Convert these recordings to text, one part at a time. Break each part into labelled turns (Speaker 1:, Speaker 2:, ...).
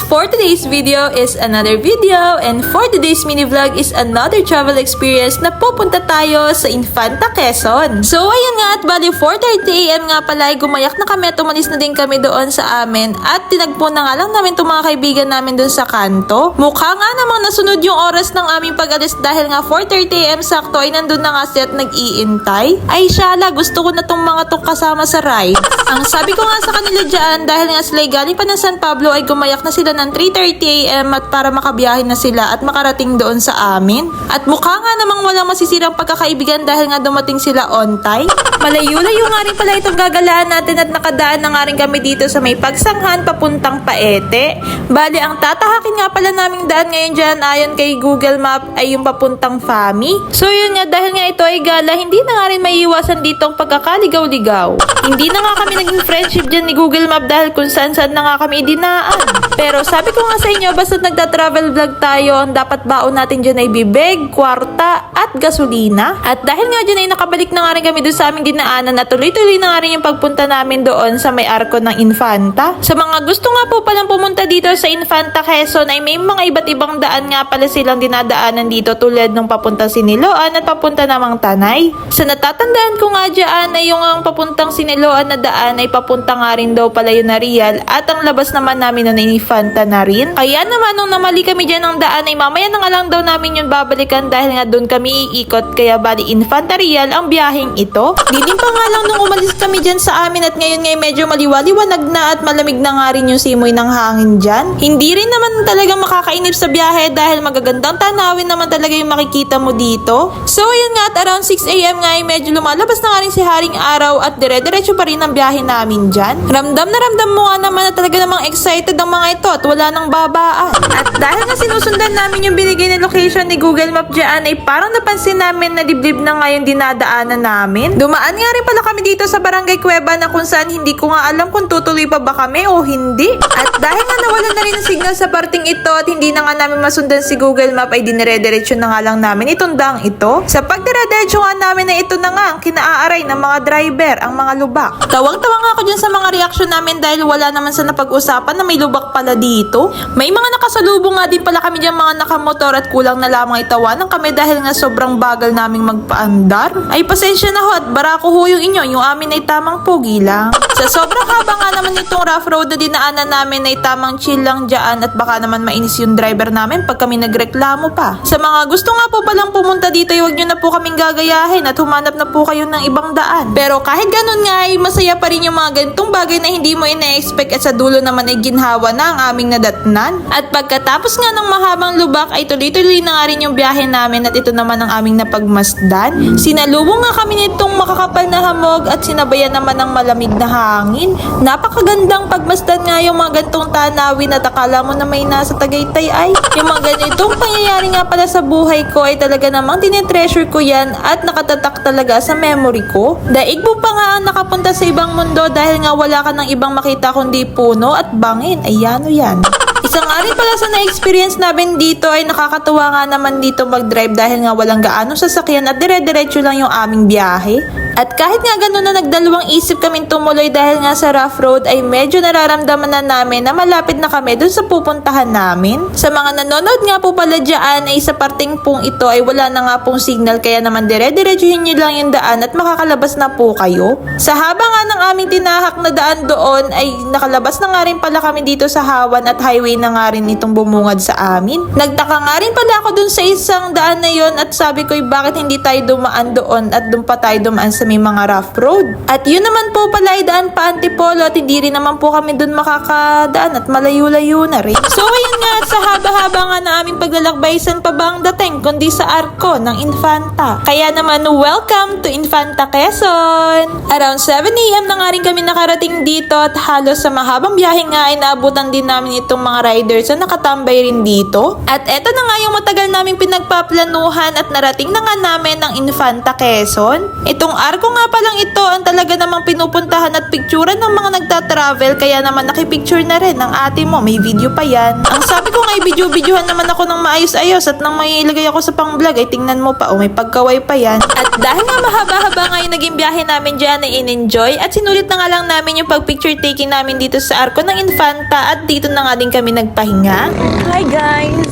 Speaker 1: for today's video is another video, and for today's mini vlog is another travel experience na pupunta tayo sa Infanta, Quezon. So ayun nga, at bali 4:30 AM nga pala ay gumayak na kami at umalis na din kami doon sa amin at tinagpo na nga lang namin itong mga kaibigan namin doon sa kanto. Mukha nga namang nasunod yung oras ng aming pag-alis dahil nga 4:30 AM sakto ay nandun na nga siya at nag-iintay. Ay syala, gusto ko na tong mga tong kasama sa ride. Ang sabi ko nga sa kanila dyan, dahil nga sila galing pa ng San Pablo ay gumayak na sila ng 3:30 AM at para makabiyahin na sila at makarating doon sa amin. At mukha nga namang walang masisirang pagkakaibigan dahil nga dumating sila on time. Malayo-layo nga rin pala itong gagalaan natin at nakadaan na nga rin kami dito sa may pagsanghan papuntang Paete. Bali, ang tatahakin nga pala naming daan ngayon dyan ayon kay Google Map ay yung papuntang Fami. So yun nga, dahil nga ito ay gala, hindi na nga rin maiiwasan dito ang pagkakaligaw-ligaw. Hindi na nga kami naging friendship dyan ni Google Map dahil kung saan-saan na nga kami idinaan. Pero sabi ko nga sa inyo, basta nagta-travel vlog tayo, ang dapat baon natin dyan ay bibig, kwarta, at gasolina. At dahil nga dyan ay nakabalik na nga rin kami doon sa aming dinaanan at tuloy-tuloy na nga rin yung pagpunta namin doon sa may arko ng Infanta. Sa mga gusto nga po palang pumunta dito sa Infanta, Quezon ay may mga iba't ibang daan nga pala silang dinadaanan dito tulad ng papunta Siniloan at papunta namang Tanay. Sa natatandaan ko nga dyan ay yung ang papuntang Siniloan na daan ay papunta nga rin daw pala yun na Real at ang labas naman namin na Infanta na rin. Kaya naman nung namali kami dyan ng daan ay mamaya na nga lang daw namin yun babalikan dahil nga doon kami iikot kaya bali Infanta Real ang biyaheng ito. Dilim pa nga lang nung umalis kami dyan sa amin at ngayon ngay medyo maliwaliwanag na at malamig na nga rin yung simoy ng hangin dyan. Hindi rin naman talaga makakainip sa biyahe dahil magagandang tanawin naman talaga yung makikita mo dito. So ayun nga, at around 6 AM nga ay medyo lumalabas na nga rin si Haring Araw at dire-diretso pa rin ang biyahe namin dyan. Ramdam na ramdam mo nga naman na talaga namang excited ang mga ito at wala nang babaan. At dahil nga sinusundan namin yung binigay na location ni Google Map dyan ay parang napansin namin na dibdib na nga yung dinadaanan namin. Dumaan nga rin pala kami dito sa Barangay Cueva na kung saan hindi ko nga alam kung tutuloy pa ba kami o hindi. At dahil nga nawalan na rin ang signal sa parting ito at hindi na nga namin masundan si Google Map ay dinire-diretso na nga lang namin itong daang ito. Sa pagdire-diretso nga namin na ito na nga ang kinaaray ng mga driver, ang mga lubak. Tawang-tawa nga ako dyan sa mga reaksyon namin dahil wala naman sa napag-usapan na may lubak pala dito. May mga nakasalubong nga din pala kami dyan mga nakamotor at kulang na lamang itawanan kami dahil nga sobrang bagal naming magpaandar. Ay pasensya na ho at barako ho yung inyo, yung amin ay tamang pogi lang. Sa sobrang haba nga naman itong rough road na dinaanan namin ay tamang chill lang dyan at baka naman mainis yung driver namin pag kami nagreklamo pa. Sa mga gusto nga po palang pumunta dito, huwag nyo na po kaming gagayahin at humanap na po kayo ng ibang daan. Pero kahit ganun nga ay masaya pa rin yung mga ganitong bagay na hindi mo ina-expect at sa dulo naman ay ginhawa na ang aming nadatnan. At pagkatapos nga ng mahabang lubak ay tuloy-tuloy na nga rin yung biyahe namin at ito naman ang aming napagmasdan. Sinalubong nga kami nitong makakapal na hamog at sinabayan naman ng malamig na hangin. Napakagandang pagmasdan nga yung mga ganitong tanawin at akala mo na may nasa Tagaytay ay. Yung mga ganitong pangyayari nga pala sa buhay ko ay talaga namang tinetreasure ko yan at nakatatak talaga sa memory ko. Daig mo pa nga ang nakapunta sa ibang mundo dahil nga wala ka ng ibang makita kundi puno at bangin. Ayan o yan. Isang nga rin pala sa na-experience namin dito ay nakakatuwa nga naman dito mag-drive dahil nga walang gaano sasakyan at dire-diretso lang yung aming biyahe. At kahit nga gano'n na nagdalawang isip kaming tumuloy dahil nga sa rough road ay medyo nararamdaman na namin na malapit na kami dun sa pupuntahan namin. Sa mga nanonood nga po pala dyan ay sa parting pong ito ay wala na nga pong signal kaya naman dire-diretsuhin nyo lang yung daan at makakalabas na po kayo. Sa haba nga ng aming tinahak na daan doon ay nakalabas na nga rin pala kami dito sa Hawan at highway na nga rin itong bumungad sa amin. Nagtaka nga rin pala ako dun sa isang daan na yon at sabi ko bakit hindi tayo dumaan doon at dun pa tayo dumaan sa may mga rough road. At yun naman po pala ay daan pa Antipolo at hindi rin naman po kami dun makakadaan at malayo-layo na rin. So ayun nga, at sa haba-haba nga na aming paglalakbay, saan pa ba ang dating kundi sa arko ng Infanta. Kaya naman welcome to Infanta, Quezon! Around 7 AM na nga rin kami nakarating dito at halos sa mahabang biyahe nga ay naabutan din namin itong mga riders na nakatambay rin dito. At eto na nga yung matagal naming pinagpaplanuhan at narating na nga namin ng Infanta, Quezon. Itong arko arko nga palang ito ang talaga namang pinupuntahan at picturean ng mga nagta-travel, kaya naman nakipicture na rin ng ate mo, may video pa yan. Ang sabi ko nga i-video-videohan naman ako ng maayos-ayos at nang may ilagay ako sa pang-vlog ay tingnan mo pa, may pagkaway pa yan. At dahil nga mahaba-haba nga yung naging biyahe namin dyan ay in-enjoy at sinulit na nga lang namin yung pag-picture taking namin dito sa arko ng Infanta at dito na nga din kami nagpahinga. Hi guys!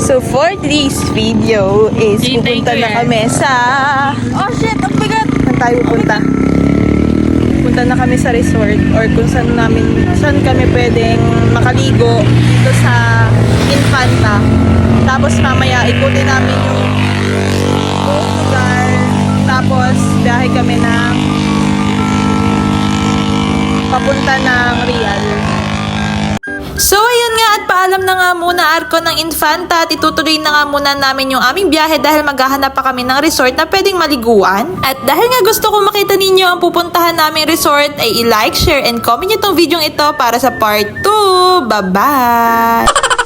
Speaker 1: So for this video is pupunta na kami sa... Oh shit! Ang bigat! Saan tayo pupunta? Punta na kami sa resort or kung saan kami pwedeng makaligo dito sa Infanta. Tapos mamaya ikutin namin yung buong lugar. Tapos biyahe kami ng papunta ng Real. So ayun nga at paalam na nga muna arko ng Infanta at itutuloy na nga muna namin yung aming biyahe dahil maghahanap pa kami ng resort na pwedeng maliguan. At dahil nga gusto ko makita ninyo ang pupuntahan naming resort ay i-like, share and comment nyo tong video ito para sa part 2. Bye-bye!